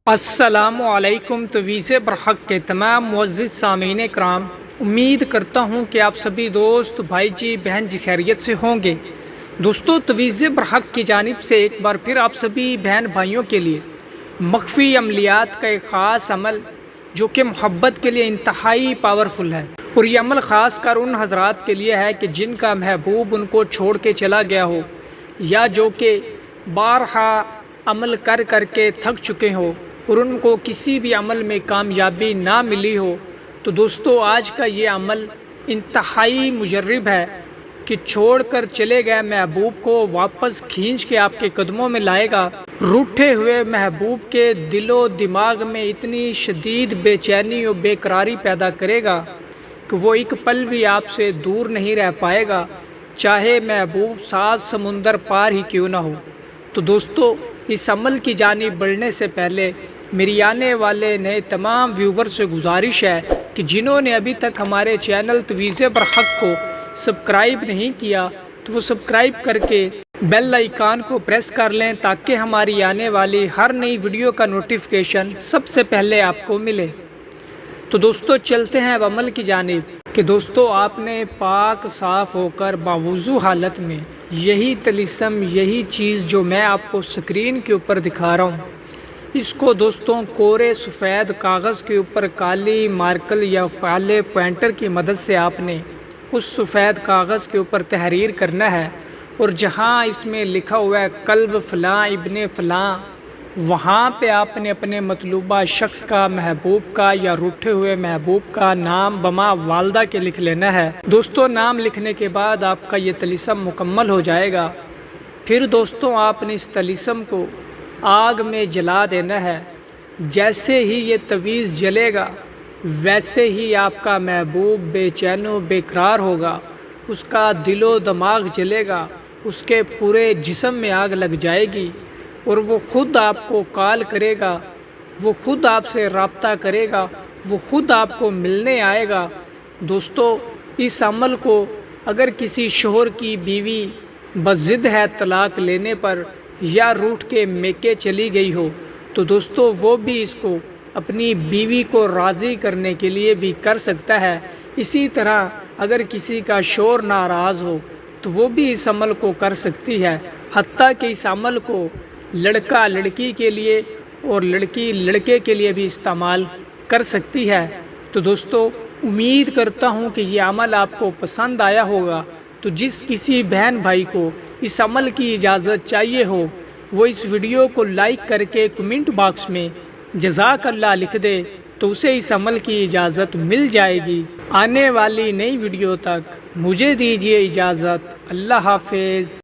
السلام علیکم تویز برحق کے تمام معزز سامعین کرام، امید کرتا ہوں کہ آپ سبھی دوست بھائی جی بہن جی خیریت سے ہوں گے۔ دوستو، تویز برحق کی جانب سے ایک بار پھر آپ سبھی بہن بھائیوں کے لیے مخفی عملیات کا ایک خاص عمل جو کہ محبت کے لیے انتہائی پاورفل ہے، اور یہ عمل خاص کر ان حضرات کے لیے ہے کہ جن کا محبوب ان کو چھوڑ کے چلا گیا ہو، یا جو کہ بارہا عمل کر کر کے تھک چکے ہو اور ان کو کسی بھی عمل میں کامیابی نہ ملی ہو۔ تو دوستو، آج کا یہ عمل انتہائی مجرب ہے کہ چھوڑ کر چلے گئے محبوب کو واپس کھینچ کے آپ کے قدموں میں لائے گا۔ روٹھے ہوئے محبوب کے دل و دماغ میں اتنی شدید بے چینی و بے قراری پیدا کرے گا کہ وہ ایک پل بھی آپ سے دور نہیں رہ پائے گا، چاہے محبوب 7 سمندر پار ہی کیوں نہ ہو۔ تو دوستو، اس عمل کی جانب بڑھنے سے پہلے میری آنے والے نئے تمام ویور سے گزارش ہے کہ جنہوں نے ابھی تک ہمارے چینل تویز برحق کو سبسکرائب نہیں کیا تو وہ سبسکرائب کر کے بیل آئیکن کو پریس کر لیں تاکہ ہماری آنے والی ہر نئی ویڈیو کا نوٹیفیکیشن سب سے پہلے آپ کو ملے۔ تو دوستو، چلتے ہیں اب عمل کی جانب کہ دوستو، آپ نے پاک صاف ہو کر باوضو حالت میں یہی طلسم، یہی چیز جو میں آپ کو سکرین کے اوپر دکھا رہا ہوں، اس کو دوستوں کورے سفید کاغذ کے اوپر کالی مارکر یا کالے پوائنٹر کی مدد سے آپ نے اس سفید کاغذ کے اوپر تحریر کرنا ہے، اور جہاں اس میں لکھا ہوا ہے قلب فلاں ابن فلاں، وہاں پہ آپ نے اپنے مطلوبہ شخص کا، محبوب کا یا روٹھے ہوئے محبوب کا نام بما والدہ کے لکھ لینا ہے۔ دوستو، نام لکھنے کے بعد آپ کا یہ طلسم مکمل ہو جائے گا۔ پھر دوستوں، آپ نے اس طلسم کو آگ میں جلا دینا ہے۔ جیسے ہی یہ تویز جلے گا ویسے ہی آپ کا محبوب بے چین و بے قرار ہوگا، اس کا دل و دماغ جلے گا، اس کے پورے جسم میں آگ لگ جائے گی، اور وہ خود آپ کو کال کرے گا، وہ خود آپ سے رابطہ کرے گا، وہ خود آپ کو ملنے آئے گا۔ دوستو، اس عمل کو اگر کسی شوہر کی بیوی بضد ہے طلاق لینے پر یا روٹھ کے میکے چلی گئی ہو تو دوستو وہ بھی اس کو اپنی بیوی کو راضی کرنے کے لیے بھی کر سکتا ہے۔ اسی طرح اگر کسی کا شوہر ناراض ہو تو وہ بھی اس عمل کو کر سکتی ہے، حتیٰ کہ اس عمل کو لڑکا لڑکی کے لیے اور لڑکی لڑکے کے لیے بھی استعمال کر سکتی ہے۔ تو دوستو، امید کرتا ہوں کہ یہ عمل آپ کو پسند آیا ہوگا۔ تو جس کسی بہن بھائی کو اس عمل کی اجازت چاہیے ہو وہ اس ویڈیو کو لائک کر کے کمنٹ باکس میں جزاک اللہ لکھ دے تو اسے اس عمل کی اجازت مل جائے گی۔ آنے والی نئی ویڈیو تک مجھے دیجیے اجازت۔ اللہ حافظ۔